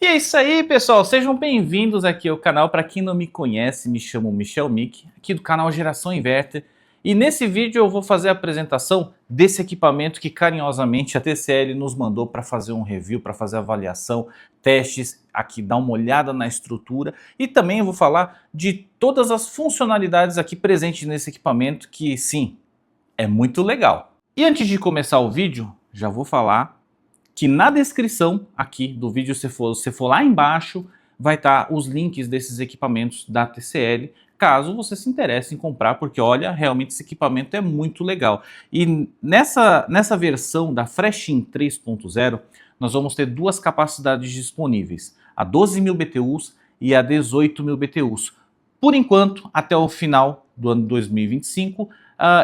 E é isso aí, pessoal, sejam bem-vindos aqui ao canal. Para quem não me conhece, me chamo Michel Mick, aqui do canal Geração Inverter. E nesse vídeo eu vou fazer a apresentação desse equipamento que carinhosamente a TCL nos mandou para fazer um review, para fazer avaliação, testes, aqui dar uma olhada na estrutura. E também eu vou falar de todas as funcionalidades aqui presentes nesse equipamento que, sim, é muito legal. E antes de começar o vídeo, já vou falar que na descrição aqui do vídeo, se você for lá embaixo, vai estar os links desses equipamentos da TCL, caso você se interesse em comprar, porque olha, realmente esse equipamento é muito legal. E nessa versão da Freshin 3.0, nós vamos ter duas capacidades disponíveis, a 12.000 BTUs e a 18.000 BTUs. Por enquanto, até o final do ano 2025,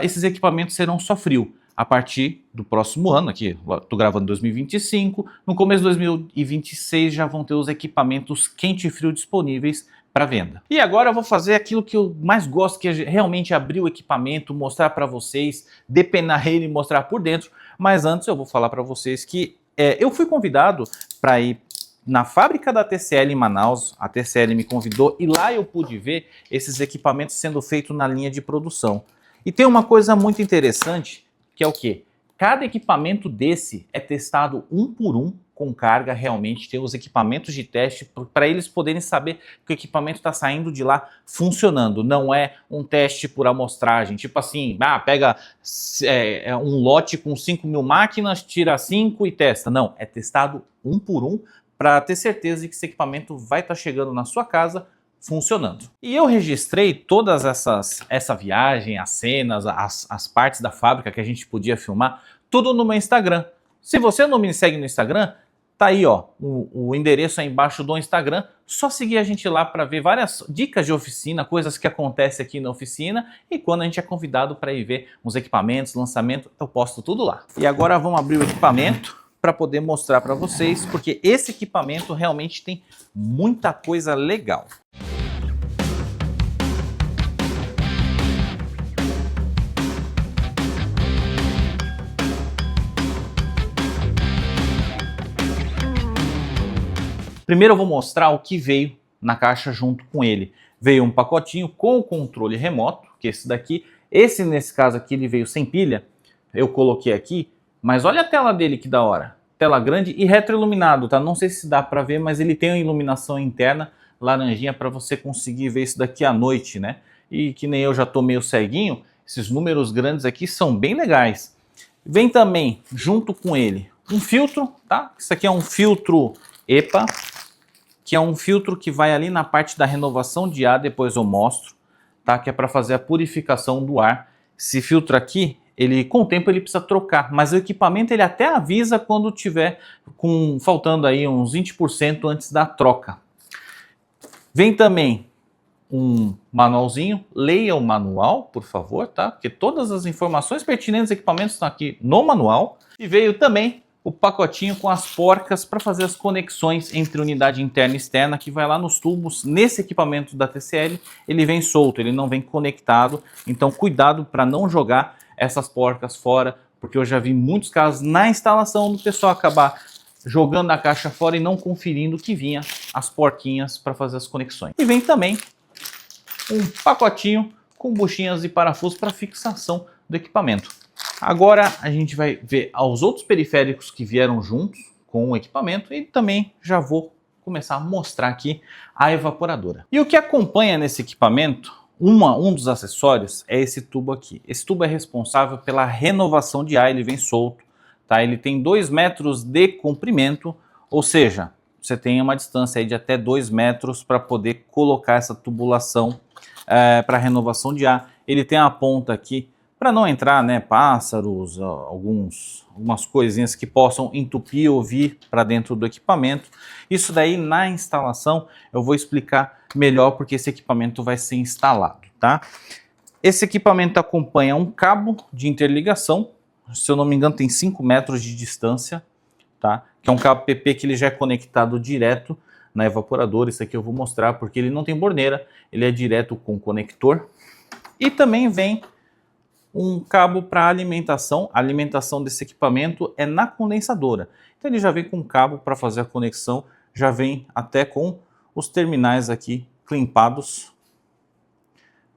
esses equipamentos serão só frio. A partir do próximo ano, aqui estou gravando em 2025, no começo de 2026 já vão ter os equipamentos quente e frio disponíveis para venda. E agora eu vou fazer aquilo que eu mais gosto, que é realmente abrir o equipamento, mostrar para vocês, depenar ele e mostrar por dentro. Mas antes eu vou falar para vocês que eu fui convidado para ir na fábrica da TCL em Manaus. A TCL me convidou e lá eu pude ver esses equipamentos sendo feitos na linha de produção. E tem uma coisa muito interessante, que é o quê? Cada equipamento desse é testado um por um com carga, realmente tem os equipamentos de teste para eles poderem saber que o equipamento está saindo de lá funcionando. Não é um teste por amostragem, tipo assim, pega um lote com 5.000 máquinas, tira 5 e testa. Não, é testado um por um para ter certeza de que esse equipamento vai estar chegando na sua casa funcionando. E eu registrei todas essa viagem, as cenas, as partes da fábrica que a gente podia filmar, tudo no meu Instagram. Se você não me segue no Instagram, tá aí ó, o endereço aí embaixo do Instagram, só seguir a gente lá para ver várias dicas de oficina, coisas que acontecem aqui na oficina, e quando a gente é convidado para ir ver uns equipamentos, lançamento, eu posto tudo lá. E agora vamos abrir o equipamento para poder mostrar para vocês, porque esse equipamento realmente tem muita coisa legal. Primeiro eu vou mostrar o que veio na caixa junto com ele. Veio um pacotinho com o controle remoto, que é esse daqui. Esse, nesse caso aqui, ele veio sem pilha. Eu coloquei aqui, mas olha a tela dele que da hora. Tela grande e retroiluminado, tá? Não sei se dá para ver, mas ele tem uma iluminação interna laranjinha para você conseguir ver isso daqui à noite, né? E que nem eu já tô meio ceguinho, esses números grandes aqui são bem legais. Vem também, junto com ele, um filtro, tá? Isso aqui é um filtro EPA, que é um filtro que vai ali na parte da renovação de ar, depois eu mostro, tá? Que é para fazer a purificação do ar. Esse filtro aqui, com o tempo ele precisa trocar, mas o equipamento ele até avisa quando tiver faltando aí uns 20% antes da troca. Vem também um manualzinho, leia o manual, por favor, tá? Porque todas as informações pertinentes aos equipamentos estão aqui no manual. E veio também o pacotinho com as porcas para fazer as conexões entre unidade interna e externa, que vai lá nos tubos. Nesse equipamento da TCL, ele vem solto, ele não vem conectado, então cuidado para não jogar essas porcas fora, porque eu já vi muitos casos na instalação do pessoal acabar jogando a caixa fora e não conferindo que vinha as porquinhas para fazer as conexões. E vem também um pacotinho com buchinhas e parafusos para fixação do equipamento. Agora a gente vai ver os outros periféricos que vieram juntos com o equipamento e também já vou começar a mostrar aqui a evaporadora. E o que acompanha nesse equipamento, um dos acessórios é esse tubo aqui. Esse tubo é responsável pela renovação de ar, ele vem solto, tá? Ele tem 2 metros de comprimento, ou seja, você tem uma distância aí de até 2 metros para poder colocar essa tubulação para renovação de ar. Ele tem a ponta aqui para não entrar, né, pássaros, algumas coisinhas que possam entupir ou vir para dentro do equipamento. Isso daí na instalação eu vou explicar melhor, porque esse equipamento vai ser instalado, tá? Esse equipamento acompanha um cabo de interligação, se eu não me engano tem 5 metros de distância, tá? Que é um cabo PP que ele já é conectado direto na evaporadora. Isso aqui eu vou mostrar porque ele não tem borneira, ele é direto com conector. E também vem um cabo para alimentação. A alimentação desse equipamento é na condensadora. Então ele já vem com um cabo para fazer a conexão já vem até com os terminais aqui climpados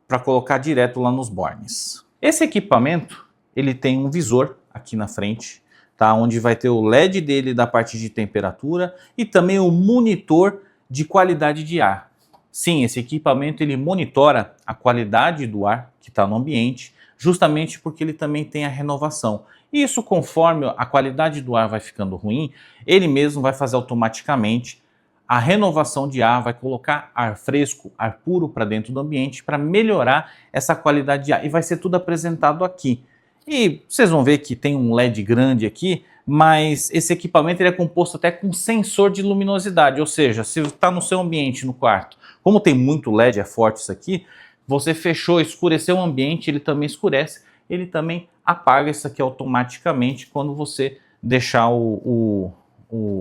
para colocar direto lá nos bornes. Esse equipamento, ele tem um visor aqui na frente, tá? Onde vai ter o LED dele da parte de temperatura e também o monitor de qualidade de ar. Sim, esse equipamento ele monitora a qualidade do ar que está no ambiente, justamente porque ele também tem a renovação. Isso, conforme a qualidade do ar vai ficando ruim, ele mesmo vai fazer automaticamente a renovação de ar, vai colocar ar fresco, ar puro para dentro do ambiente para melhorar essa qualidade de ar. E vai ser tudo apresentado aqui. E vocês vão ver que tem um LED grande aqui, mas esse equipamento ele é composto até com sensor de luminosidade, ou seja, se está no seu ambiente, no quarto, como tem muito LED, é forte isso aqui, você fechou, escureceu o ambiente, ele também escurece, ele também apaga isso aqui automaticamente quando você deixar o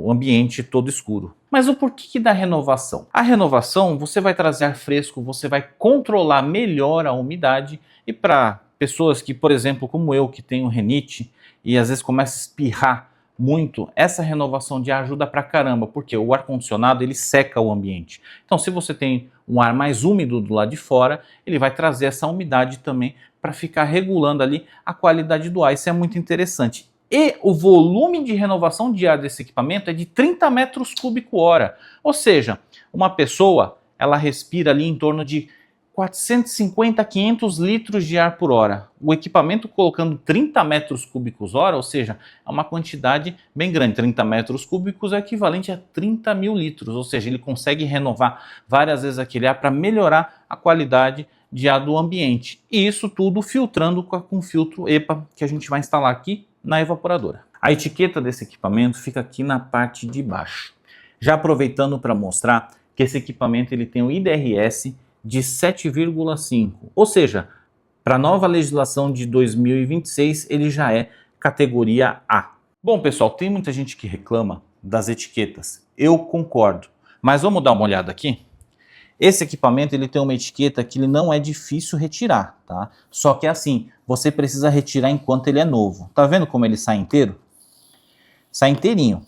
ambiente todo escuro. Mas o porquê da renovação? A renovação, você vai trazer ar fresco, você vai controlar melhor a umidade e para pessoas que, por exemplo, como eu, que tenho rinite e às vezes começa a espirrar muito, essa renovação de ar ajuda pra caramba, porque o ar-condicionado ele seca o ambiente. Então, se você tem um ar mais úmido do lado de fora, ele vai trazer essa umidade também para ficar regulando ali a qualidade do ar. Isso é muito interessante. E o volume de renovação de ar desse equipamento é de 30 metros cúbicos hora. Ou seja, uma pessoa ela respira ali em torno de 450 a 500 litros de ar por hora. O equipamento colocando 30 metros cúbicos hora, ou seja, é uma quantidade bem grande. 30 metros cúbicos é equivalente a 30 mil litros, ou seja, ele consegue renovar várias vezes aquele ar para melhorar a qualidade de ar do ambiente. E isso tudo filtrando com o filtro EPA que a gente vai instalar aqui na evaporadora. A etiqueta desse equipamento fica aqui na parte de baixo. Já aproveitando para mostrar que esse equipamento ele tem o IDRS de 7,5, ou seja, para a nova legislação de 2026 ele já é categoria A. Bom pessoal, tem muita gente que reclama das etiquetas, eu concordo, mas vamos dar uma olhada aqui? Esse equipamento ele tem uma etiqueta que ele não é difícil retirar, tá? Só que é assim, você precisa retirar enquanto ele é novo. Tá vendo como ele sai inteiro? Sai inteirinho.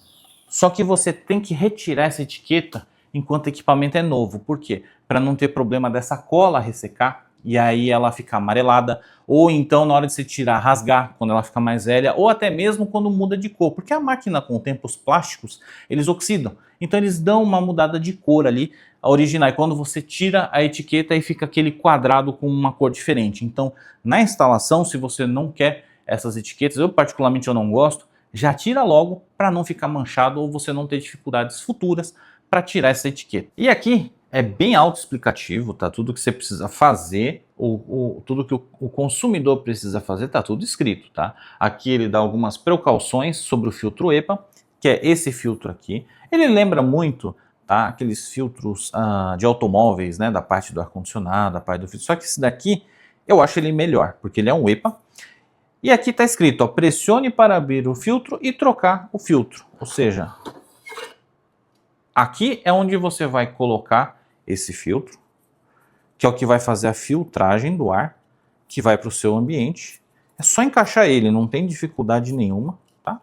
Só que você tem que retirar essa etiqueta enquanto o equipamento é novo. Por quê? Para não ter problema dessa cola ressecar e aí ela ficar amarelada, ou então na hora de você tirar, rasgar quando ela fica mais velha, ou até mesmo quando muda de cor, porque a máquina com o tempo, os plásticos, eles oxidam, então eles dão uma mudada de cor ali, a original, e quando você tira a etiqueta aí fica aquele quadrado com uma cor diferente. Então na instalação, se você não quer essas etiquetas, eu particularmente eu não gosto, já tira logo para não ficar manchado ou você não ter dificuldades futuras para tirar essa etiqueta. E aqui é bem autoexplicativo, tá? Tudo que você precisa fazer, tudo que o consumidor precisa fazer, tá tudo escrito, tá? Aqui ele dá algumas precauções sobre o filtro EPA, que é esse filtro aqui. Ele lembra muito, tá? Aqueles filtros de automóveis, né? Da parte do ar-condicionado, da parte do filtro. Só que esse daqui, eu acho ele melhor, porque ele é um EPA. E aqui está escrito, ó, pressione para abrir o filtro e trocar o filtro. Ou seja, aqui é onde você vai colocar esse filtro, que é o que vai fazer a filtragem do ar, que vai para o seu ambiente. É só encaixar ele, não tem dificuldade nenhuma, tá?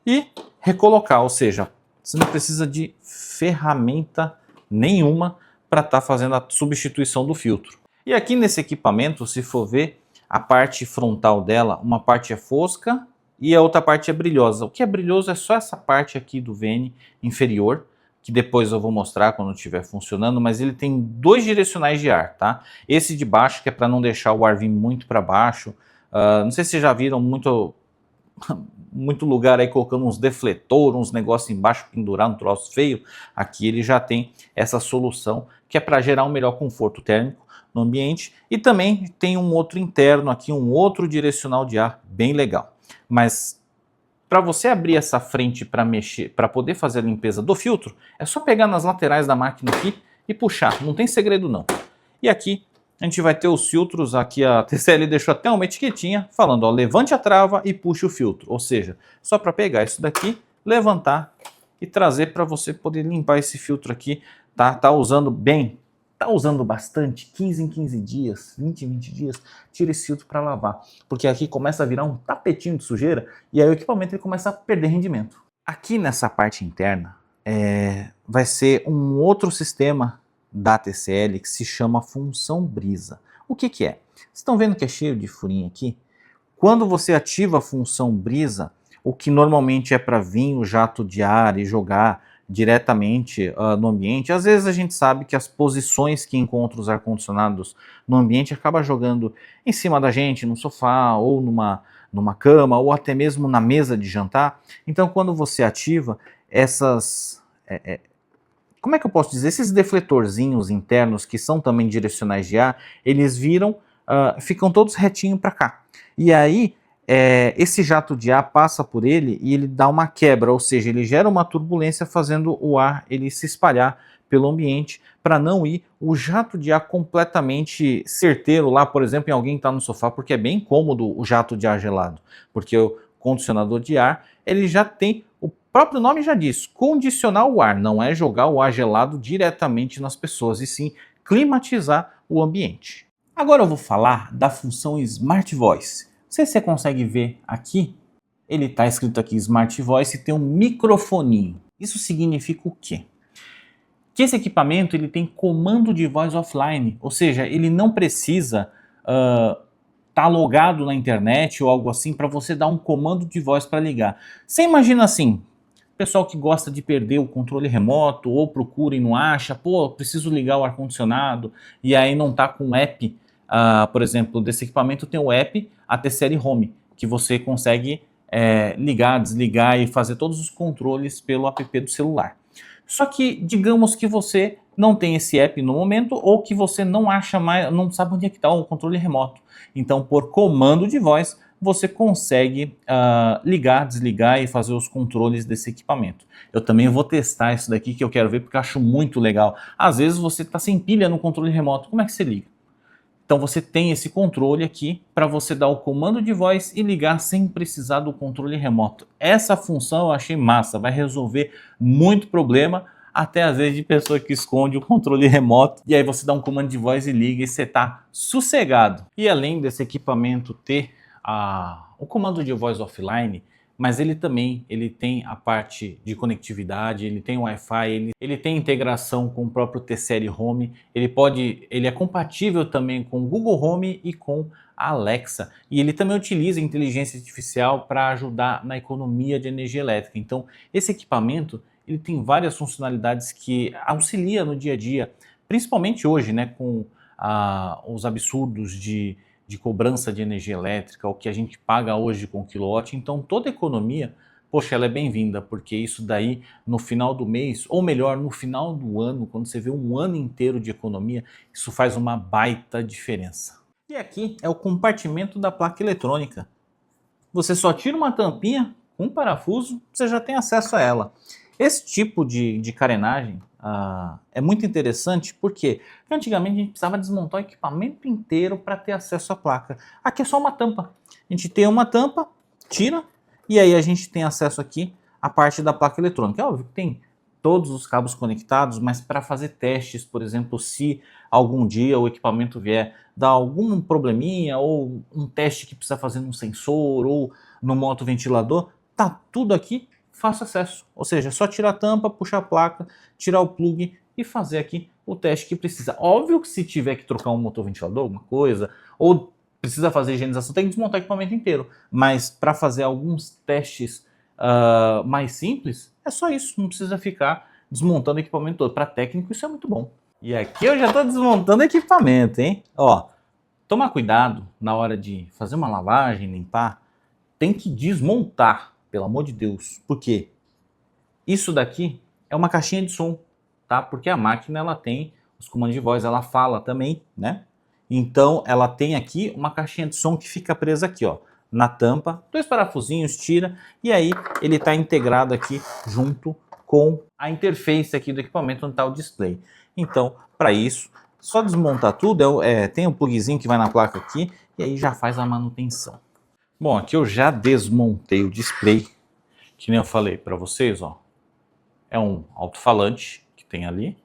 E recolocar, ou seja, você não precisa de ferramenta nenhuma para estar fazendo a substituição do filtro. E aqui nesse equipamento, se for ver, a parte frontal dela, uma parte é fosca e a outra parte é brilhosa. O que é brilhoso é só essa parte aqui do VN inferior, que depois eu vou mostrar quando estiver funcionando, mas ele tem dois direcionais de ar, tá? Esse de baixo, que é para não deixar o ar vir muito para baixo. Não sei se vocês já viram muito lugar aí colocando uns defletores, uns negócios embaixo, pendurar um troço feio. Aqui ele já tem essa solução, que é para gerar um melhor conforto térmico no ambiente. E também tem um outro interno aqui, um outro direcional de ar bem legal. Mas para você abrir essa frente para mexer, para poder fazer a limpeza do filtro, é só pegar nas laterais da máquina aqui e puxar, não tem segredo não. E aqui a gente vai ter os filtros, aqui a TCL deixou até uma etiquetinha falando, ó, levante a trava e puxe o filtro, ou seja, só para pegar isso daqui, levantar e trazer para você poder limpar esse filtro aqui, tá usando bem, tá usando bastante, 15 em 15 dias, 20 em 20 dias, tira esse filtro para lavar, porque aqui começa a virar um tapetinho de sujeira e aí o equipamento ele começa a perder rendimento. Aqui nessa parte interna vai ser um outro sistema da TCL que se chama função brisa. O que que é? Vocês estão vendo que é cheio de furinho aqui? Quando você ativa a função brisa, o que normalmente é para vir o jato de ar e jogar diretamente no ambiente, às vezes a gente sabe que as posições que encontram os ar-condicionados no ambiente acaba jogando em cima da gente, no sofá, ou numa cama, ou até mesmo na mesa de jantar. Então quando você ativa essas... como é que eu posso dizer? Esses defletorzinhos internos que são também direcionais de ar, eles viram, ficam todos retinho para cá. E aí, esse jato de ar passa por ele e ele dá uma quebra, ou seja, ele gera uma turbulência fazendo o ar ele se espalhar pelo ambiente para não ir o jato de ar completamente certeiro lá, por exemplo, em alguém que está no sofá, porque é bem cômodo o jato de ar gelado, porque o condicionador de ar ele já tem, o próprio nome já diz, condicionar o ar, não é jogar o ar gelado diretamente nas pessoas, e sim climatizar o ambiente. Agora eu vou falar da função Smart Voice. Não sei se você consegue ver aqui, ele está escrito aqui Smart Voice e tem um microfoninho. Isso significa o quê? Que esse equipamento ele tem comando de voz offline, ou seja, ele não precisa tá logado na internet ou algo assim para você dar um comando de voz para ligar. Você imagina assim, pessoal que gosta de perder o controle remoto ou procura e não acha, pô, preciso ligar o ar-condicionado e aí não tá com o app, por exemplo, desse equipamento tem o app TCL Home, que você consegue ligar, desligar e fazer todos os controles pelo app do celular. Só que digamos que você não tem esse app no momento ou que você não acha mais, não sabe onde é que está o controle remoto. Então, por comando de voz, você consegue ligar, desligar e fazer os controles desse equipamento. Eu também vou testar isso daqui que eu quero ver porque eu acho muito legal. Às vezes você está sem pilha no controle remoto, como é que você liga? Então você tem esse controle aqui para você dar o comando de voz e ligar sem precisar do controle remoto. Essa função eu achei massa, vai resolver muito problema, até às vezes de pessoa que esconde o controle remoto, e aí você dá um comando de voz e liga e você tá sossegado. E além desse equipamento ter o comando de voz offline, mas ele também tem a parte de conectividade, ele tem Wi-Fi, ele tem integração com o próprio TCL Home, ele é compatível também com o Google Home e com a Alexa, e ele também utiliza inteligência artificial para ajudar na economia de energia elétrica. Então esse equipamento ele tem várias funcionalidades que auxiliam no dia a dia, principalmente hoje, né, com os absurdos de cobrança de energia elétrica, o que a gente paga hoje com quilowatt. Então toda economia, poxa, ela é bem-vinda, porque isso daí no final do mês, ou melhor, no final do ano, quando você vê um ano inteiro de economia, isso faz uma baita diferença. E aqui é o compartimento da placa eletrônica. Você só tira uma tampinha, um parafuso, você já tem acesso a ela. Esse tipo de carenagem é muito interessante porque antigamente a gente precisava desmontar o equipamento inteiro para ter acesso à placa. Aqui é só uma tampa. A gente tem uma tampa, tira, e aí a gente tem acesso aqui à parte da placa eletrônica. É óbvio que tem todos os cabos conectados, mas para fazer testes, por exemplo, se algum dia o equipamento vier dar algum probleminha ou um teste que precisa fazer num sensor ou no motoventilador, tá tudo aqui, fácil acesso. Ou seja, é só tirar a tampa, puxar a placa, tirar o plug e fazer aqui o teste que precisa. Óbvio que se tiver que trocar um motoventilador, alguma coisa, ou precisa fazer higienização, tem que desmontar o equipamento inteiro. Mas para fazer alguns testes mais simples, é só isso, não precisa ficar desmontando o equipamento todo. Para técnico isso é muito bom. E aqui eu já estou desmontando o equipamento, hein? Ó, tomar cuidado na hora de fazer uma lavagem, limpar, tem que desmontar, pelo amor de Deus. Por quê? Isso daqui é uma caixinha de som, tá? Porque a máquina ela tem os comandos de voz, ela fala também, né? Então ela tem aqui uma caixinha de som que fica presa aqui, ó, na tampa, 2 parafusinhos, tira, e aí ele está integrado aqui junto com a interface aqui do equipamento onde está o display. Então, para isso, só desmontar tudo, tem um plugzinho que vai na placa aqui, e aí já faz a manutenção. Bom, aqui eu já desmontei o display, que nem eu falei para vocês, ó. É um alto-falante que tem ali.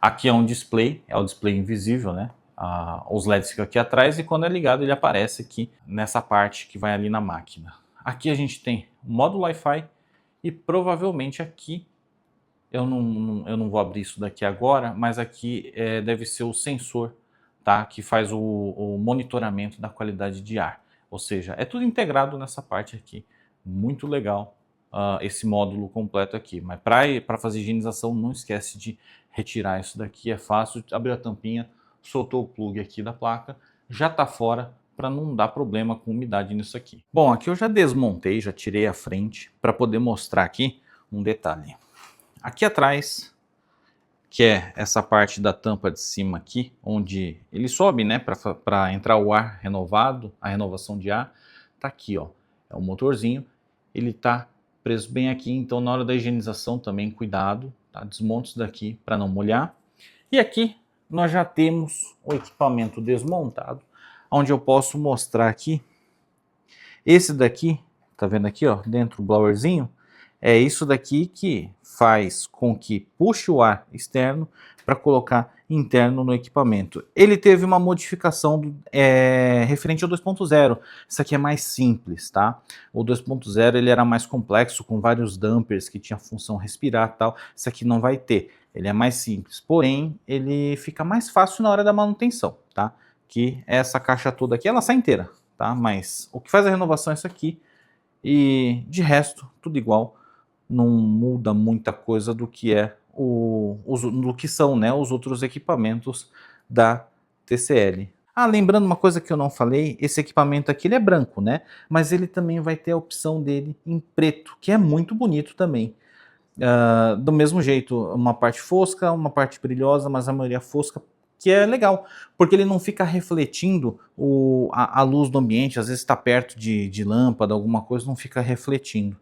Aqui é um display, é o display invisível, né? Os LEDs ficam aqui atrás e quando é ligado ele aparece aqui nessa parte que vai ali na máquina. Aqui a gente tem o módulo Wi-Fi e provavelmente aqui eu não vou abrir isso daqui agora, mas aqui deve ser o sensor, tá? Que faz o monitoramento da qualidade de ar. Ou seja, é tudo integrado nessa parte aqui. Muito legal esse módulo completo aqui. Mas para fazer higienização, não esquece de retirar isso daqui. É fácil, abriu a tampinha, soltou o plug aqui da placa, já está fora, para não dar problema com umidade nisso aqui. Bom, aqui eu já desmontei, já tirei a frente para poder mostrar aqui um detalhe. Aqui atrás, que é essa parte da tampa de cima aqui, onde ele sobe, né, para entrar o ar renovado, a renovação de ar, tá aqui, ó, é o motorzinho, ele tá preso bem aqui, então na hora da higienização também cuidado, tá? Desmonta isso daqui para não molhar. E aqui nós já temos o equipamento desmontado, onde eu posso mostrar aqui, esse daqui, tá vendo aqui, ó, dentro do blowerzinho, é isso daqui que faz com que puxe o ar externo para colocar interno no equipamento. Ele teve uma modificação referente ao 2.0. Isso aqui é mais simples, tá? O 2.0 ele era mais complexo, com vários dampers que tinha função respirar e tal. Isso aqui não vai ter. Ele é mais simples, porém ele fica mais fácil na hora da manutenção, tá? Que essa caixa toda aqui, ela sai inteira, tá? Mas o que faz a renovação é isso aqui. E de resto, tudo igual. Não muda muita coisa do que do que são, né, os outros equipamentos da TCL. Ah, lembrando uma coisa que eu não falei, esse equipamento aqui ele é branco, né? Mas ele também vai ter a opção dele em preto, que é muito bonito também. Do mesmo jeito, uma parte fosca, uma parte brilhosa, mas a maioria fosca, que é legal, porque ele não fica refletindo a luz do ambiente, às vezes está perto de lâmpada, alguma coisa, não fica refletindo.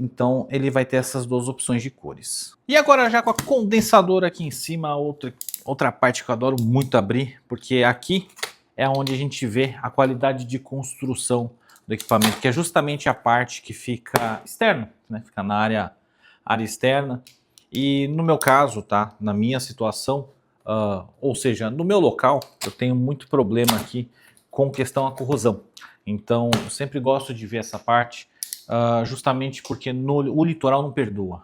Então ele vai ter essas duas opções de cores. E agora já com a condensadora aqui em cima, outra parte que eu adoro muito abrir, porque aqui é onde a gente vê a qualidade de construção do equipamento, que é justamente a parte que fica externa, né? Fica na área externa. E no meu caso, tá? Na minha situação, ou seja, no meu local, eu tenho muito problema aqui com questão à corrosão. Então eu sempre gosto de ver essa parte, justamente porque o litoral não perdoa.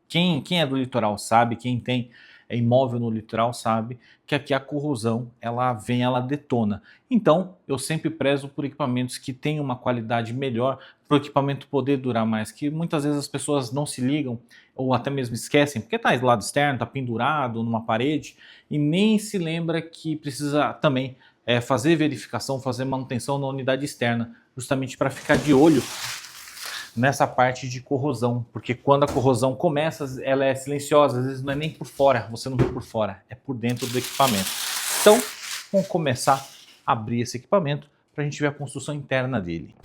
Quem é do litoral sabe, quem tem imóvel no litoral sabe que aqui a corrosão, ela vem, ela detona. Então, eu sempre prezo por equipamentos que tenham uma qualidade melhor, para o equipamento poder durar mais, que muitas vezes as pessoas não se ligam, ou até mesmo esquecem, porque está do lado externo, está pendurado numa parede, e nem se lembra que precisa também fazer verificação, fazer manutenção na unidade externa, justamente para ficar de olho nessa parte de corrosão, porque quando a corrosão começa, ela é silenciosa, às vezes não é nem por fora, você não vê por fora, é por dentro do equipamento. Então, vamos começar a abrir esse equipamento para a gente ver a construção interna dele.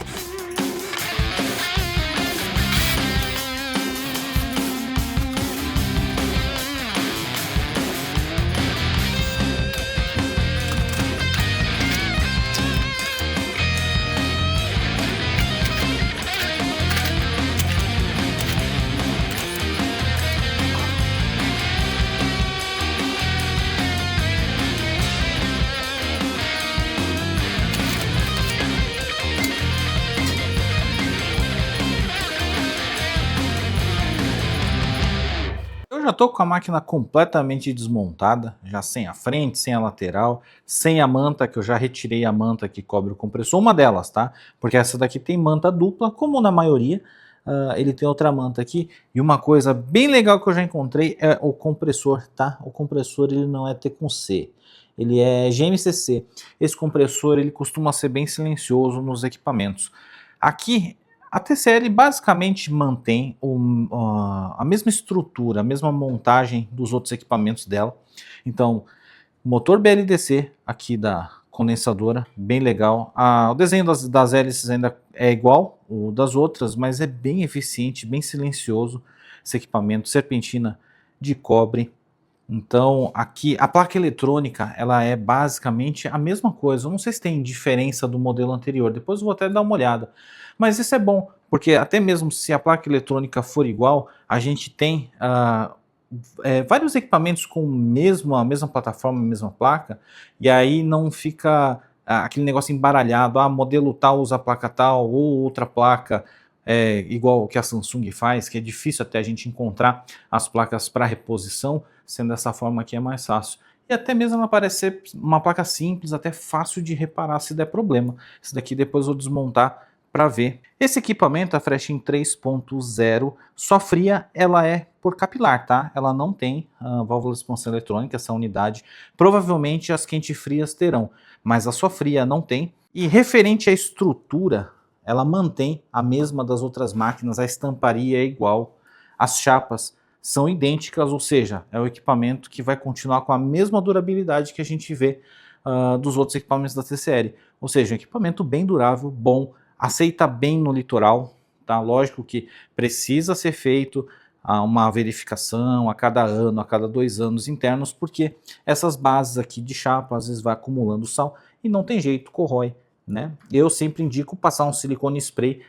Eu já estou com a máquina completamente desmontada, já sem a frente, sem a lateral, sem a manta, que eu já retirei a manta que cobre o compressor, uma delas, tá? Porque essa daqui tem manta dupla, como na maioria, ele tem outra manta aqui. E uma coisa bem legal que eu já encontrei é o compressor, tá? O compressor ele não é T com C, ele é GMCC. Esse compressor ele costuma ser bem silencioso nos equipamentos. Aqui a TCL basicamente mantém a mesma estrutura, a mesma montagem dos outros equipamentos dela. Então, motor BLDC aqui da condensadora, bem legal. O desenho das hélices ainda é igual o das outras, mas é bem eficiente, bem silencioso esse equipamento, serpentina de cobre. Então, aqui a placa eletrônica, ela é basicamente a mesma coisa. Eu não sei se tem diferença do modelo anterior, depois eu vou até dar uma olhada. Mas isso é bom, porque até mesmo se a placa eletrônica for igual, a gente tem vários equipamentos com a mesma plataforma, a mesma placa, e aí não fica aquele negócio embaralhado, modelo tal usa placa tal, ou outra placa igual o que a Samsung faz, que é difícil até a gente encontrar as placas para reposição, sendo dessa forma aqui é mais fácil. E até mesmo ela parece ser uma placa simples, até fácil de reparar se der problema. Esse daqui depois eu vou desmontar para ver. Esse equipamento, a Freshin 3.0, só fria, ela é por capilar, tá? Ela não tem válvula de expansão eletrônica, essa unidade. Provavelmente as quente-frias terão, mas a só fria não tem. E referente à estrutura, ela mantém a mesma das outras máquinas, a estamparia é igual, as chapas são idênticas, ou seja, é o equipamento que vai continuar com a mesma durabilidade que a gente vê dos outros equipamentos da TCL. Ou seja, um equipamento bem durável, bom, aceita bem no litoral, tá? Lógico que precisa ser feito uma verificação a cada ano, a cada 2 anos internos, porque essas bases aqui de chapa às vezes vai acumulando sal e não tem jeito, corrói, né? Eu sempre indico passar um silicone spray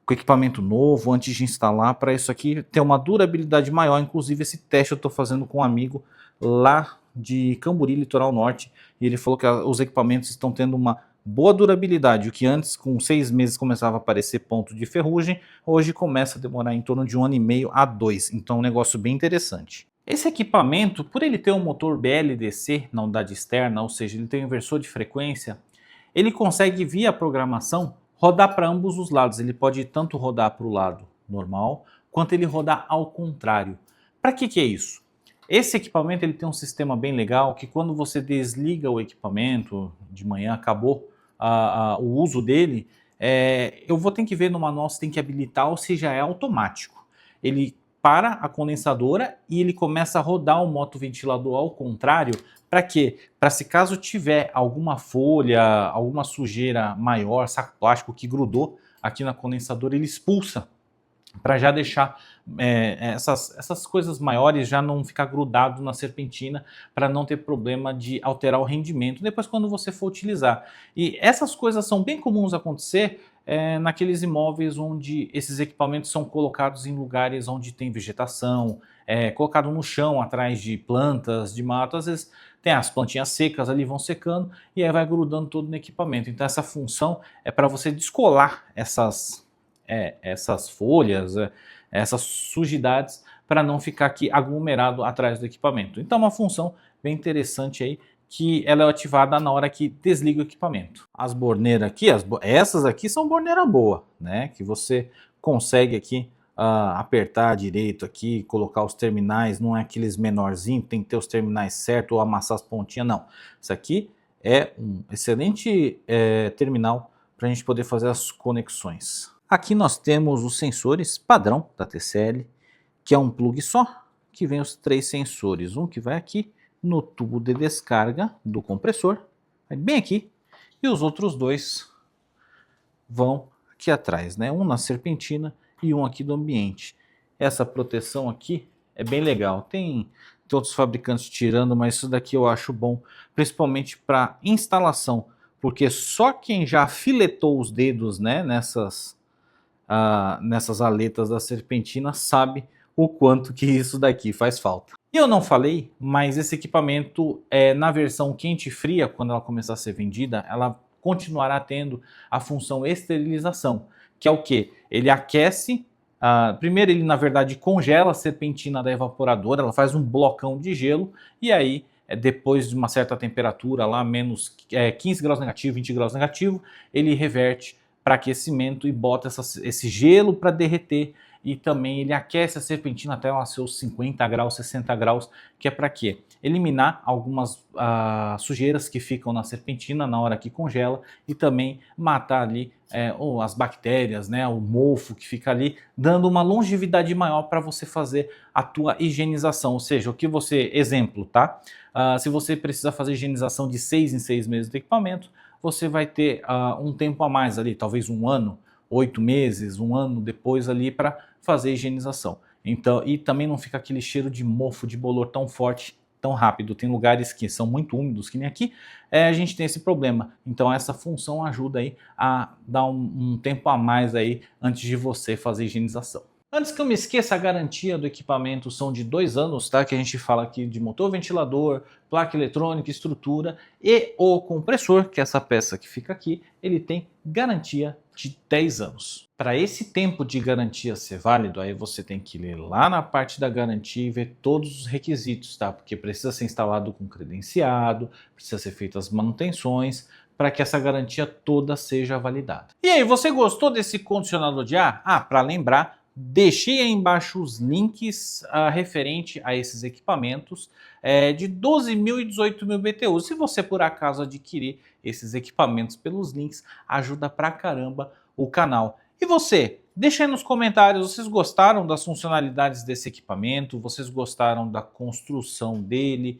com equipamento novo antes de instalar, para isso aqui ter uma durabilidade maior. Inclusive esse teste eu estou fazendo com um amigo lá de Cambori, Litoral Norte, e ele falou que os equipamentos estão tendo uma boa durabilidade. O que antes com 6 meses começava a aparecer ponto de ferrugem, hoje começa a demorar em torno de 1 ano e meio a 2, então é um negócio bem interessante. Esse equipamento, por ele ter um motor BLDC na unidade externa, ou seja, ele tem um inversor de frequência, ele consegue via programação rodar para ambos os lados. Ele pode tanto rodar para o lado normal, quanto ele rodar ao contrário. Para que é isso? Esse equipamento ele tem um sistema bem legal, que quando você desliga o equipamento, de manhã acabou o uso dele, eu vou ter que ver no manual se tem que habilitar ou se já é automático. Ele para a condensadora e ele começa a rodar o motoventilador ao contrário. Para quê? Para se caso tiver alguma folha, alguma sujeira maior, saco plástico que grudou aqui na condensadora, ele expulsa, para já deixar essas coisas maiores já não ficar grudado na serpentina, para não ter problema de alterar o rendimento depois quando você for utilizar. E essas coisas são bem comuns acontecer naqueles imóveis onde esses equipamentos são colocados em lugares onde tem vegetação, colocado no chão atrás de plantas, de mato. Às vezes tem as plantinhas secas ali, vão secando e aí vai grudando todo no equipamento. Então essa função é para você descolar essas folhas, essas sujidades, para não ficar aqui aglomerado atrás do equipamento. Então é uma função bem interessante aí, que ela é ativada na hora que desliga o equipamento. As borneiras aqui, essas aqui são borneira boa, né? Que você consegue aqui apertar direito aqui, colocar os terminais, não é aqueles menorzinhos, tem que ter os terminais certos ou amassar as pontinhas, não. Isso aqui é um excelente terminal para a gente poder fazer as conexões. Aqui nós temos os sensores padrão da TCL, que é um plug só, que vem os 3 sensores. Um que vai aqui no tubo de descarga do compressor, vai bem aqui, e os outros 2 vão aqui atrás, né? Um na serpentina e um aqui do ambiente. Essa proteção aqui é bem legal. Tem outros fabricantes tirando, mas isso daqui eu acho bom, principalmente para instalação, porque só quem já filetou os dedos, né, nessas aletas da serpentina sabe o quanto que isso daqui faz falta. E eu não falei, mas esse equipamento na versão quente e fria, quando ela começar a ser vendida, ela continuará tendo a função esterilização, que é o que? Ele aquece, primeiro ele na verdade congela a serpentina da evaporadora, ela faz um blocão de gelo e aí depois de uma certa temperatura lá, menos 15 graus negativo, 20 graus negativo, ele reverte para aquecimento e bota esse gelo para derreter, e também ele aquece a serpentina até os seus 50 graus, 60 graus, que é para quê? Eliminar algumas sujeiras que ficam na serpentina na hora que congela e também matar ali as bactérias, né, o mofo que fica ali, dando uma longevidade maior para você fazer a tua higienização. Ou seja, o que você, exemplo, tá? Se você precisa fazer higienização de 6 em 6 meses do equipamento, você vai ter um tempo a mais ali, talvez 1 ano, 8 meses, 1 ano depois ali para fazer a higienização. Então, e também não fica aquele cheiro de mofo, de bolor tão forte, tão rápido. Tem lugares que são muito úmidos, que nem aqui, a gente tem esse problema. Então essa função ajuda aí a dar um tempo a mais aí antes de você fazer a higienização. Antes que eu me esqueça, a garantia do equipamento são de 2 anos, tá? Que a gente fala aqui de motor, ventilador, placa eletrônica, estrutura e o compressor, que é essa peça que fica aqui, ele tem garantia de 10 anos. Para esse tempo de garantia ser válido, aí você tem que ler lá na parte da garantia e ver todos os requisitos, tá? Porque precisa ser instalado com credenciado, precisa ser feitas as manutenções, para que essa garantia toda seja validada. E aí, você gostou desse condicionador de ar? Ah, para lembrar, deixei aí embaixo os links referente a esses equipamentos de 12.000 e 18.000 BTUs. Se você por acaso adquirir esses equipamentos pelos links, ajuda pra caramba o canal. E você? Deixa aí nos comentários, vocês gostaram das funcionalidades desse equipamento? Vocês gostaram da construção dele?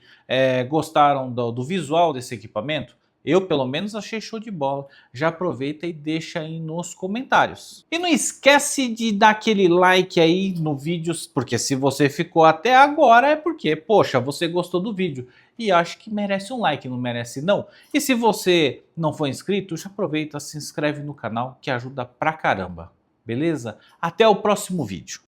Gostaram do visual desse equipamento? Eu, pelo menos, achei show de bola. Já aproveita e deixa aí nos comentários. E não esquece de dar aquele like aí no vídeo, porque se você ficou até agora é porque, poxa, você gostou do vídeo. E acho que merece um like, não merece não? E se você não for inscrito, já aproveita, se inscreve no canal que ajuda pra caramba. Beleza? Até o próximo vídeo.